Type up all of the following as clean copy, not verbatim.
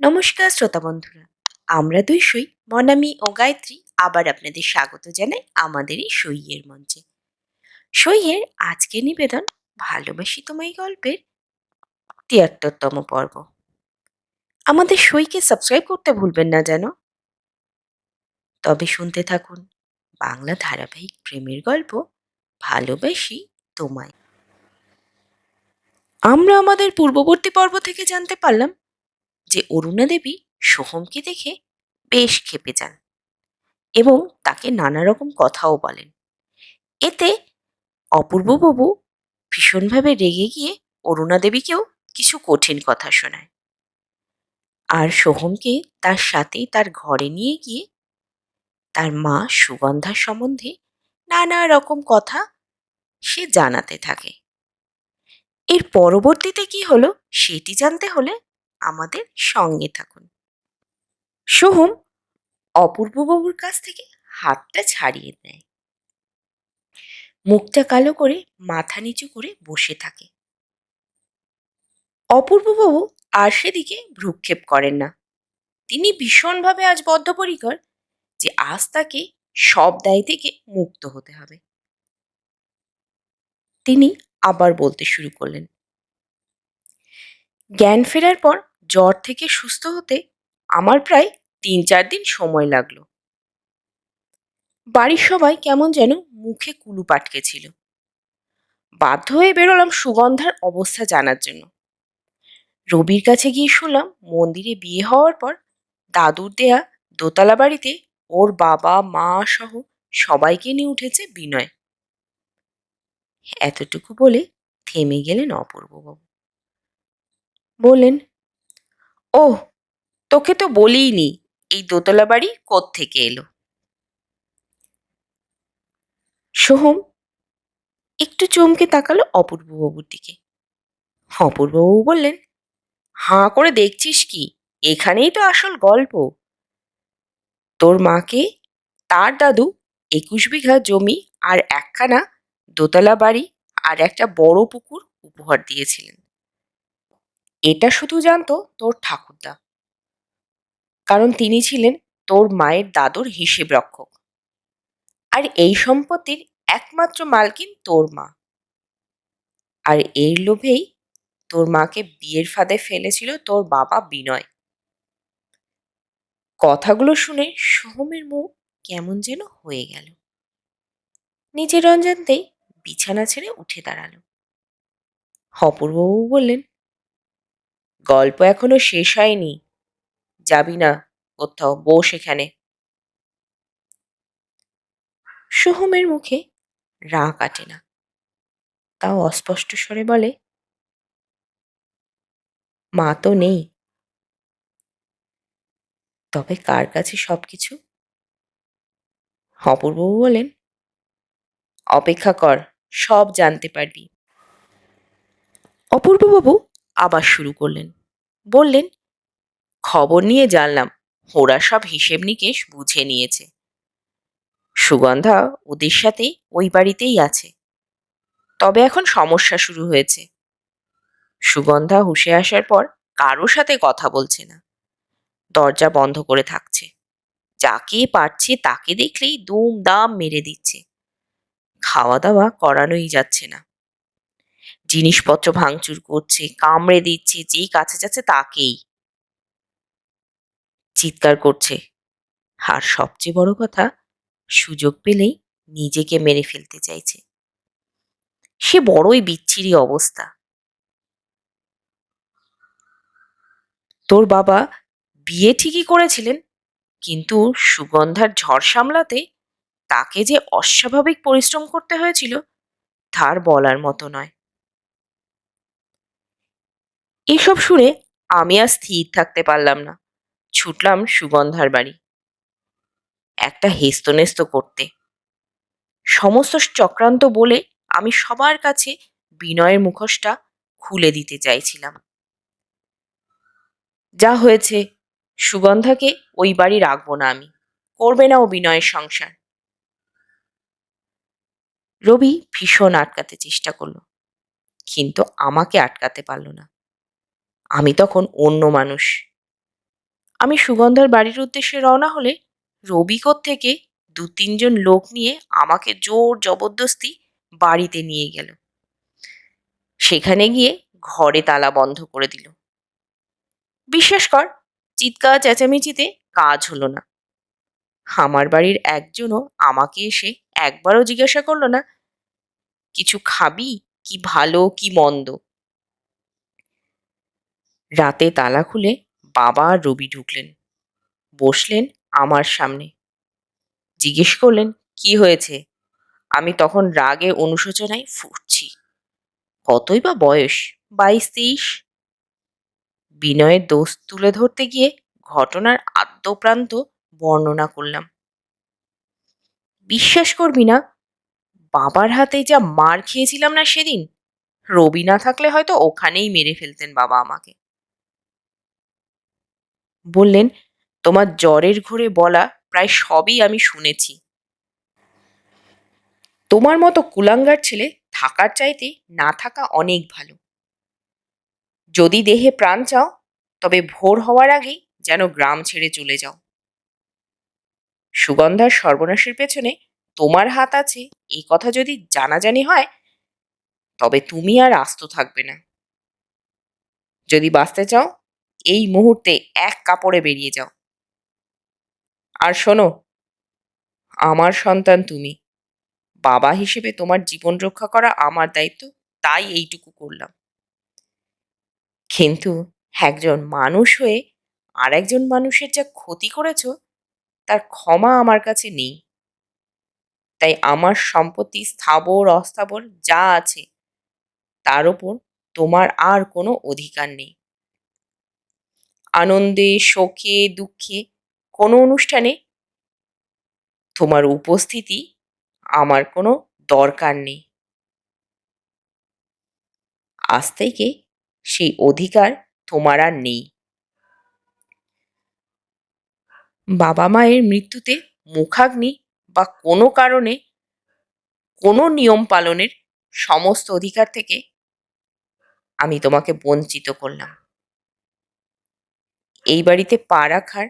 নমস্কার শ্রোতা বন্ধুরা, আমরা দুই সই মনামি ও গায়ত্রী আবার আপনাদের স্বাগত জানাই আমাদের এই সইয়ের মঞ্চে। সইয়ের আজকের নিবেদন ভালোবাসি তোমায় গল্পের ৭৩তম পর্ব। আমাদের সইকে সাবস্ক্রাইব করতে ভুলবেন না যেন। তবে শুনতে থাকুন বাংলা ধারাবাহিক প্রেমের গল্প ভালোবাসি তোমায়। আমরা আমাদের পূর্ববর্তী পর্ব থেকে জানতে পারলাম যে অরুণা দেবী সোহমকে দেখে বেশ ক্ষেপে যান এবং তাকে নানা রকম কথাও বলেন। এতে অপূর্ববাবু ভীষণভাবে রেগে গিয়ে অরুণা দেবীকেও কিছু কঠিন কথা শোনায়, আর সোহমকে তার সাথেই তার ঘরে নিয়ে গিয়ে তার মা সুগন্ধার সম্বন্ধে নানা রকম কথা সে জানাতে থাকে। এর পরবর্তীতে কি হলো সেটি জানতে হলে আমাদের সঙ্গে থাকুন। সোহম অপূর্ববাবুর কাছ থেকে হাতটা ছাড়িয়ে নেয়, মুখটা কালো করে মাথা নিচু করে বসে থাকে। অপূর্ববাবু আর সেদিকে ভ্রুক্ষেপ করেন না। তিনি ভীষণভাবে আজ বদ্ধপরিকর যে আজ তাকে সব দায় থেকে মুক্ত হতে হবে। তিনি আবার বলতে শুরু করলেন, জ্ঞান ফেরার পর জ্বর থেকে সুস্থ হতে আমার প্রায় ৩-৪ দিন সময় লাগলো। বাড়ির সবাই কেমন যেন মুখে কুলুপ আটকে ছিল। বাধ্য হয়ে বেরোলাম সুগন্ধার অবস্থা জানার জন্য। রবির কাছে গিয়ে শুনলাম মন্দিরে বিয়ে হওয়ার পর দাদুর দেয়া দোতলা বাড়িতে ওর বাবা মা সহ সবাইকে নিয়ে উঠেছে বিনয়। এতটুকু বলে থেমে গেলেন অপূর্ববাবু। বললেন, ওহ, তোকে তো বলিনি এই দোতলা বাড়ি কোত্থেকে এলো। সোহম একটু চমকে তাকালো অপূর্ববাবুর দিকে। অপূর্ববাবু বললেন, হাঁ করে দেখছিস কি, এখানেই তো আসল গল্প। তোর মাকে তার দাদু ২১ বিঘা জমি আর একখানা দোতলা বাড়ি আর একটা বড় পুকুর উপহার দিয়েছিলেন। এটা শুধু জানতো তোর ঠাকুরদা, কারণ তিনি ছিলেন তোর মায়ের দাদুর হিসেব রক্ষক, আর এই সম্পত্তির একমাত্র মালকিন তোর মা। আর এর লোভেই তোর মাকে বিয়ের ফাঁদে ফেলেছিল তোর বাবা বিনয়। কথাগুলো শুনে সোহমের মুখ কেমন যেন হয়ে গেল। নিজের রঞ্জানতেই বিছানা ছেড়ে উঠে দাঁড়ালো। অপূর্ববাবু বললেন, গল্প এখনো শেষ হয়নি, যাবি না কোথাও, বস এখানে। সোহমের মুখে রাগ কাটে না, তাও অস্পষ্ট স্বরে বলে, মা তো নেই, তবে কার কাছে সবকিছু? অপূর্ববাবু বলেন, অপেক্ষা কর, সব জানতে পারবি। অপূর্ববাবু আবার শুরু করলেন, বললেন, খবর নিয়ে জানলাম ওরা সব হিসেব নিকেশ বুঝে নিয়েছে। সুগন্ধা ওদের সাথে ওই বাড়িতেই আছে, তবে এখন সমস্যা শুরু হয়েছে। সুগন্ধা হুঁশে আসার পর কারো সাথে কথা বলছে না, দরজা বন্ধ করে থাকছে, যাকে পারছে তাকে দেখলেই দুম দাম মেরে দিচ্ছে। খাওয়া দাওয়া করানোই যাচ্ছে না, জিনিসপত্র ভাঙচুর করছে, কামড়ে দিচ্ছে, যেই কাছে যাচ্ছে তাকেই। চিৎকার করছে, আর সবচেয়ে বড় কথা, সুযোগ পেলেই নিজেকে মেরে ফেলতে চাইছে। সে বড়ই বিচ্ছিরি অবস্থা। তোর বাবা বিয়ে ঠিকই করেছিলেন, কিন্তু সুগন্ধার ঝড় সামলাতে তাকে যে অস্বাভাবিক পরিশ্রম করতে হয়েছিল তার বলার মতো নয়। এসব শুনে আমি আর স্থির থাকতে পারলাম না, ছুটলাম সুগন্ধার বাড়ি একটা হেস্তনেস্ত করতে। সমস্ত চক্রান্ত বলে আমি সবার কাছে বিনয়ের মুখোশটা খুলে দিতে চাইছিলাম। যা হয়েছে, সুগন্ধাকে ওই বাড়ি রাখবো না আমি, করবে না ও বিনয়ের সংসার। রবি ভীষণ আটকাতে চেষ্টা করলো, কিন্তু আমাকে আটকাতে পারল না। আমি তখন অন্য মানুষ, আমি সুগন্ধার বাড়ির উদ্দেশ্যে রওনা হলে রবি থেকে ২-৩ জন লোক নিয়ে আমাকে জোর জবরদস্তি বাড়িতে নিয়ে গেল। সেখানে গিয়ে ঘরে তালা বন্ধ করে দিল। বিশ্বাস কর, চিৎকার চেঁচামেচিতে কাজ হলো না। আমার বাড়ির একজনও আমাকে এসে একবারও জিজ্ঞাসা করলো না, কিছু খাবি, কি ভালো কি মন্দ। রাতে তালা খুলে বাবা আর রবি ঢুকলেন, বসলেন আমার সামনে, জিজ্ঞেস করলেন কি হয়েছে। আমি তখন রাগে অনুশোচনায় ফুটছি। কতই বা বয়স, ২২-২৩। বিনয়ের দোষ তুলে ধরতে গিয়ে ঘটনার আদ্যোপ্রান্ত বর্ণনা করলাম। বিশ্বাস করবি না, বাবার হাতে যা মার খেয়েছিলাম না সেদিন, রবি না থাকলে হয়তো ওখানেই মেরে ফেলতেন বাবা আমাকে। বললেন, তোমার জ্বরের ঘোরে বলা প্রায় সবই আমি শুনেছি। তোমার মতো কুলাঙ্গার ছেলে থাকার চাইতে না থাকা অনেক ভালো। যদি দেহে প্রাণ চাও, তবে ভোর হওয়ার আগেই যেন গ্রাম ছেড়ে চলে যাও। সুগন্ধার সর্বনাশের পেছনে তোমার হাত আছে এই কথা যদি জানাজানি হয়, তবে তুমি আর আস্ত থাকবে না। যদি বাঁচতে চাও, এই মুহূর্তে এক কাপড়ে বেরিয়ে যাও। আর শোনো, আমার সন্তান তুমি, বাবা হিসেবে তোমার জীবন রক্ষা করা আমার দায়িত্ব, তাই এইটুকু করলাম। কিন্তু একজন মানুষ হয়ে আর একজন মানুষের যা ক্ষতি করেছ, তার ক্ষমা আমার কাছে নেই। তাই আমার সম্পত্তি স্থাবর অস্থাবর যা আছে, তার ওপর তোমার আর কোনো অধিকার নেই। আনন্দে শোকে দুঃখে কোনো অনুষ্ঠানে তোমার উপস্থিতি আমার কোনো দরকার নেই। আজ থেকে সেই অধিকার তোমার আর নেই। বাবা মায়ের মৃত্যুতে মুখাগ্নি বা কোনো কারণে কোনো নিয়ম পালনের সমস্ত অধিকার থেকে আমি তোমাকে বঞ্চিত করলাম। এই বাড়িতে পা রাখার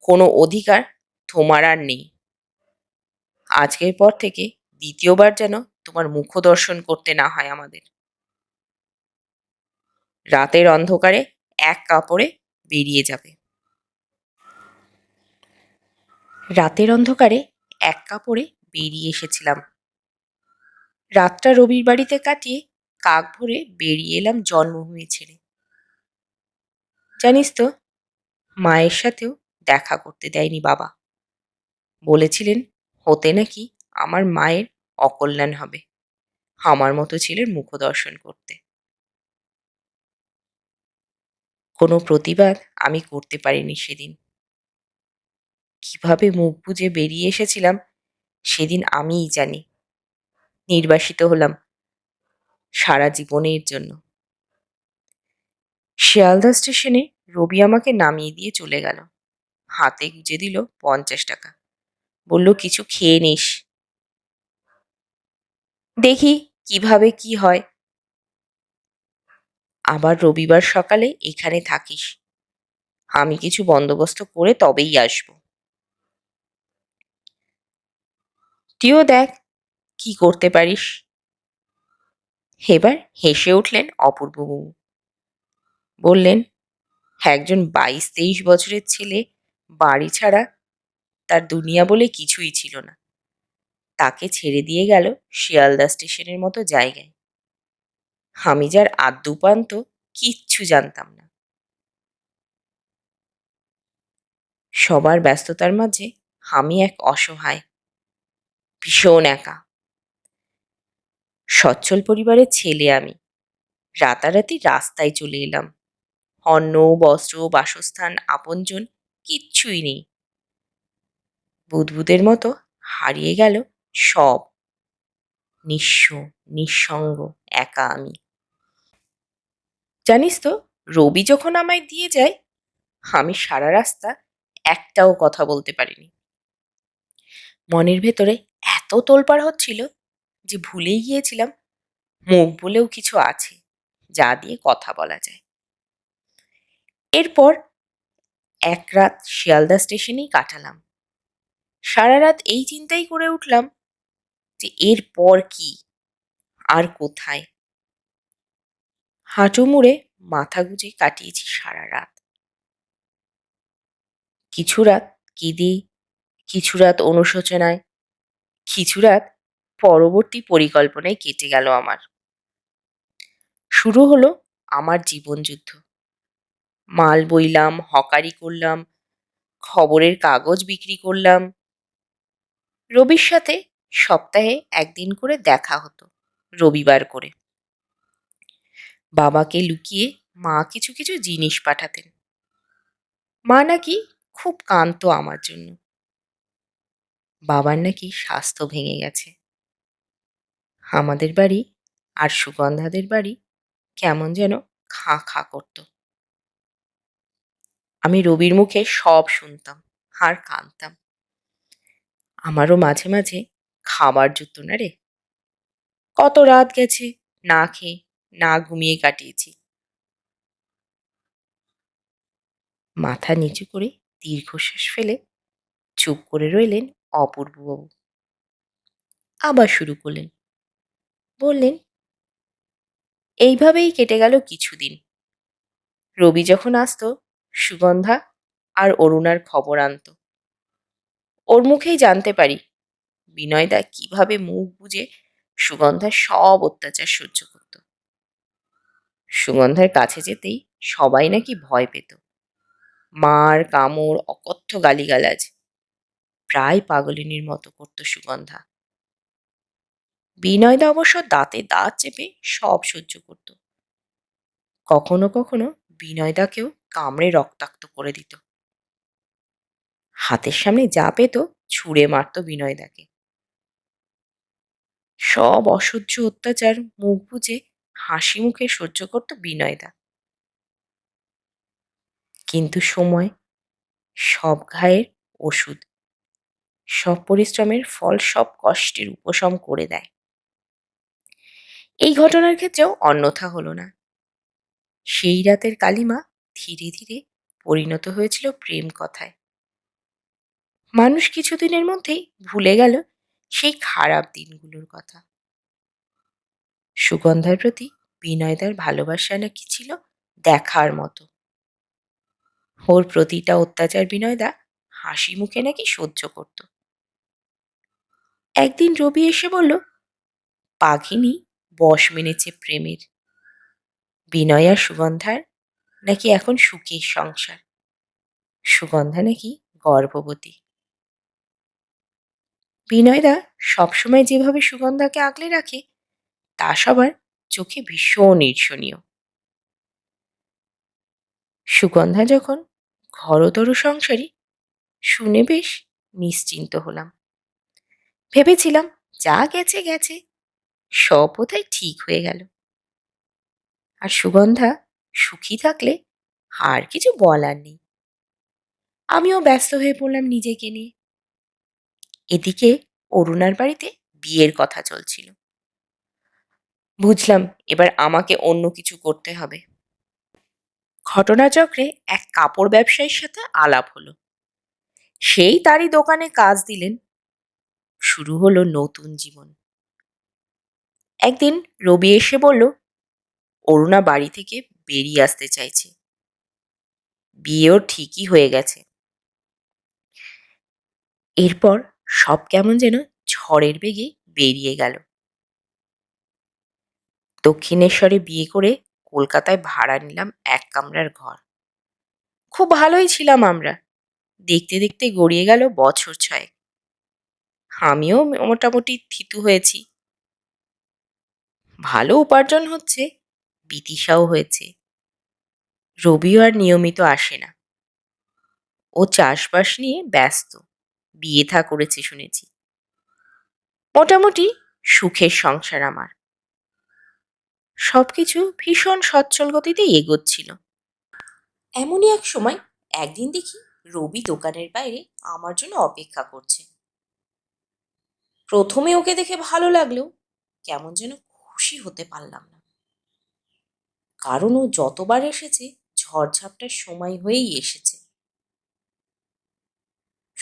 কোনো অধিকার তোমার আর নেই। আজকের পর থেকে দ্বিতীয়বার যেন তোমার মুখ দর্শন করতে না হয় আমাদের। রাতের অন্ধকারে এক কাপড়ে বেরিয়ে যাবে। রাতের অন্ধকারে এক কাপড়ে বেরিয়ে এসেছিলাম। রাতটা রবির বাড়িতে কাটিয়ে কাক ভরে বেরিয়ে এলাম জন্মভূমি ছেড়ে। জানিস তো, মায়ের সাথেও দেখা করতে দেয়নি বাবা। বলেছিলেন হতে নাকি আমার মায়ের অকল্যাণ হবে আমার মতো ছেলের মুখ দর্শন করতে। কোনো প্রতিবাদ আমি করতে পারিনি সেদিন। কিভাবে মুখ বুজে বেরিয়ে এসেছিলাম সেদিন আমিই জানি। নির্বাসিত হলাম সারা জীবনের জন্য। শিয়ালদা স্টেশনে রবি আমাকে নামিয়ে দিয়ে চলে গেল। হাতে গুঁজে দিল ৫০ টাকা। বলল, কিছু খেয়ে নিস, দেখি কিভাবে কি হয়। আবার রবিবার সকালে এখানে থাকিস, আমি কিছু বন্দোবস্ত করে তবেই আসব। তুইও দেখ কি করতে পারিস। এবার হেসে উঠলেন অপূর্ববাবু। বললেন, একজন ২২-২৩ বছরের ছেলে বাড়ি ছাড়া তার দুনিয়া বলে কিছুই ছিল না, তাকে ছেড়ে দিয়ে গেল শিয়ালদা স্টেশনের মতো জায়গায়। আমি যার আদ্যুপান্ত কিচ্ছু জানতাম না। সবার ব্যস্ততার মাঝে আমি এক অসহায়, ভীষণ একা। সচ্ছল পরিবারের ছেলে আমি। রাতারাতি রাস্তায় চলে এলাম। অন্ন বস্ত্র বাসস্থান আপনজন কিচ্ছুই নেই। বুদবুদের মতো হারিয়ে গেল সব। নিঃস্ব, নিঃসঙ্গ, একা আমি। জানিস তো, রবি যখন আমায় দিয়ে যায়, আমি সারা রাস্তা একটাও কথা বলতে পারিনি। মনের ভেতরে এত তোলপাড় হচ্ছিল যে ভুলেই গিয়েছিলাম মুখ বলেও কিছু আছে যা দিয়ে কথা বলা যায়। এরপর এক রাত শিয়ালদা স্টেশনেই কাটালাম। সারা রাত এই চিন্তাই করে উঠলাম যে এর পর কি, আর কোথায়। হাঁটু মুড়ে মাথা গুজে কাটিয়েছি সারা রাত। কিছু রাত কেঁদে, কিছু রাত অনুশোচনায়, কিছু রাত পরবর্তী পরিকল্পনায় কেটে গেল আমার। শুরু হলো আমার জীবনযুদ্ধ। মাল বইলাম, হকারি করলাম, খবরের কাগজ বিক্রি করলাম। রবির সাথে সপ্তাহে একদিন করে দেখা হতো, রবিবার করে। বাবাকে লুকিয়ে মা কিছু কিছু জিনিস পাঠাতেন। মা নাকি খুব কাঁদতো আমার জন্য। বাবার নাকি স্বাস্থ্য ভেঙে গেছে। আমাদের বাড়ি আর সুগন্ধাদের বাড়ি কেমন যেন খাঁ খাঁ করত। আমি রবির মুখে সব শুনতাম আর কাঁদতাম। আমারও মাঝে মাঝে খাবার জুটতো না রে। কত রাত গেছে না খেয়ে, না ঘুমিয়ে কাটিয়েছি। মাথা নিচু করে দীর্ঘশ্বাস ফেলে চুপ করে রইলেন অপূর্ববাবু। আবার শুরু করলেন। বললেন, এইভাবেই কেটে গেল কিছুদিন। রবি যখন আসতো, সুগন্ধা আর অরুণার খবর আনতো। ওর মুখেই জানতে পারি বিনয়দা কিভাবে মুখ বুজে সুগন্ধার সব অত্যাচার সহ্য করত। সুগন্ধার কাছে যেতেই সবাই নাকি ভয় পেত। মার, কামড়, অকথ্য গালিগালাজ, প্রায় পাগলিনীর মতো করত সুগন্ধা। বিনয়দা অবশ্য দাঁতে দাঁত চেপে সব সহ্য করত। কখনো কখনো বিনয়দাকেও কামড়ে রক্তাক্ত করে দিত। হাতের সামনে যা পেত ছুঁড়ে মারত বিনয়দাকে। সব অসহ্য অত্যাচার মুখ বুজে হাসি মুখে সহ্য করত বিনয়দা। কিন্তু সময় সব ঘায়ের ওষুধ, সব পরিশ্রমের ফল, সব কষ্টের উপশম করে দেয়। এই ঘটনার ক্ষেত্রেও অন্যথা হলো না। সেই রাতের কালিমা ধীরে ধীরে পরিণত হয়েছিল প্রেম কথায়। মানুষ কিছুদিনের মধ্যেই ভুলে গেল সেই খারাপ দিনগুলোর কথা। সুগন্ধার প্রতি বিনয়দার ভালোবাসা নাকি ছিল দেখার মতো। ওর প্রতিটা অত্যাচার বিনয়দা হাসি মুখে নাকি সহ্য করত। একদিন রবি এসে বলল, পাঘিনী বশ মেনেছে প্রেমের। বিনয় আর সুগন্ধার নাকি এখন সুখের সংসার। সুগন্ধা নাকি গর্ভবতী। বিনয়দা সবসময় যেভাবে সুগন্ধাকে আগলে রাখে তা সবার চোখে ভীষণ ঈর্ষণীয়। সুগন্ধা যখন ঘরতর সংসারী শুনে বেশ নিশ্চিন্ত হলাম। ভেবেছিলাম যা গেছে গেছে, সব বোধহয় ঠিক হয়ে গেল। আর সুগন্ধা সুখী থাকলে আর কিছু বলার নেই। আমিও ব্যস্ত হয়ে পড়লাম নিজেকে নিয়ে। এদিকে অরুণার বাড়িতে বিয়ের কথা চলছিল। বুঝলাম এবার আমাকে অন্য কিছু করতে হবে। ঘটনাচক্রে এক কাপড় ব্যবসায়ীর সাথে আলাপ হলো। সেই তারই দোকানে কাজ দিলেন। শুরু হলো নতুন জীবন। একদিন রবি এসে বলল, অরুণা বাড়ি থেকে বেরিয়ে আসতে চাইছে। বিয়েও ঠিকই হয়ে গেছে। এরপর সব কেমন যেন ঝড়ের বেগে বেরিয়ে গেল। দক্ষিণেশ্বরে বিয়ে করে কলকাতায় ভাড়া নিলাম এক কামরার ঘর। খুব ভালোই ছিলাম আমরা। দেখতে দেখতে গড়িয়ে গেল বছর ছয়েক। আমিও মোটামুটি থিতু হয়েছি। ভালো উপার্জন হচ্ছে, বিদিশাও হয়েছে। রবিও আর নিয়মিত আসে না। ও চাষবাস নিয়ে ব্যস্ত। বিয়ে থা করেছে শুনেছি। মোটামুটি সুখের সংসার আমার। সবকিছু ভীষণ সচ্ছল গতিতে এগোচ্ছিল। এমনই এক সময় একদিন দেখি রবি দোকানের বাইরে আমার জন্য অপেক্ষা করছে। প্রথমে ওকে দেখে ভালো লাগলেও কেমন যেন খুশি হতে পারলাম না। কারণ ও যতবার এসেছে ঝড়ঝাপটার সময় হয়েই এসেছে।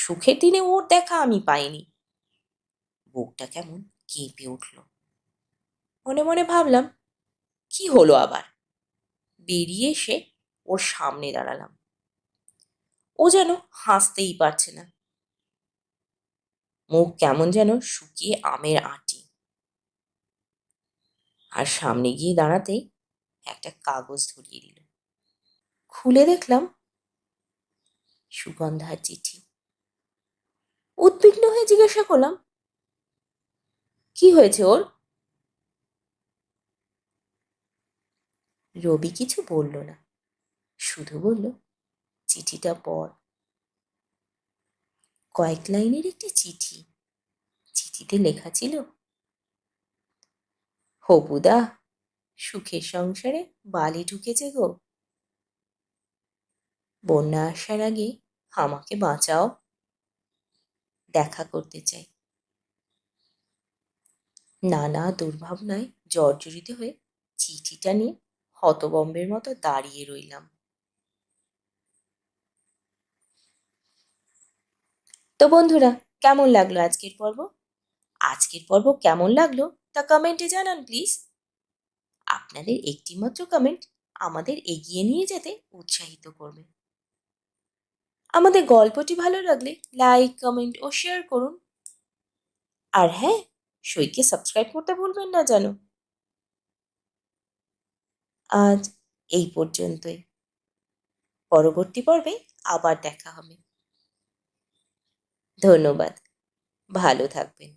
সুখের দিনে ওর দেখা আমি পাইনি। বুকটা কেমন কেঁপে উঠল। মনে মনে ভাবলাম, কি হলো আবার? বেরিয়ে এসে ওর সামনে দাঁড়ালাম। ও যেন হাসতেই পারছে না, মুখ কেমন যেন শুকিয়ে আমের আঁটি। আর সামনে গিয়ে দাঁড়াতেই একটা কাগজ ধরিয়ে দিল। খুলে দেখলাম সুগন্ধার চিঠি। উদ্বিগ্ন হয়ে জিজ্ঞাসা করলাম, কি হয়েছে ওর? রবি কিছু বলল না, শুধু বলল, চিঠিটা পড়। কয়েক লাইনের একটি চিঠি। চিঠিতে লেখা ছিল, হবুদা, সুখের সংসারে বালি ঢুকেছে গো। বন্যা আসার আগে আমাকে বাঁচাও, দেখা করতে চাই। নানা দুর্ভাবনায় জর্জরিত হয়ে চিঠিটা নিয়ে হতবম্বের মতো দাঁড়িয়ে রইলাম। তো বন্ধুরা, কেমন লাগলো আজকের পর্ব? আজকের পর্ব কেমন লাগলো তা কমেন্টে জানান প্লিজ। আপনাদের একটিমাত্র কমেন্ট আমাদের এগিয়ে নিয়ে যেতে উৎসাহিত করবে। আমাদের গল্পটি ভালো লাগলে লাইক, কমেন্ট ও শেয়ার করুন। আর হ্যাঁ, সইকে সাবস্ক্রাইব করতে ভুলবেন না যেন। আজ এই পর্যন্তই। পরবর্তী পর্বে আবার দেখা হবে। ধন্যবাদ। ভালো থাকবেন।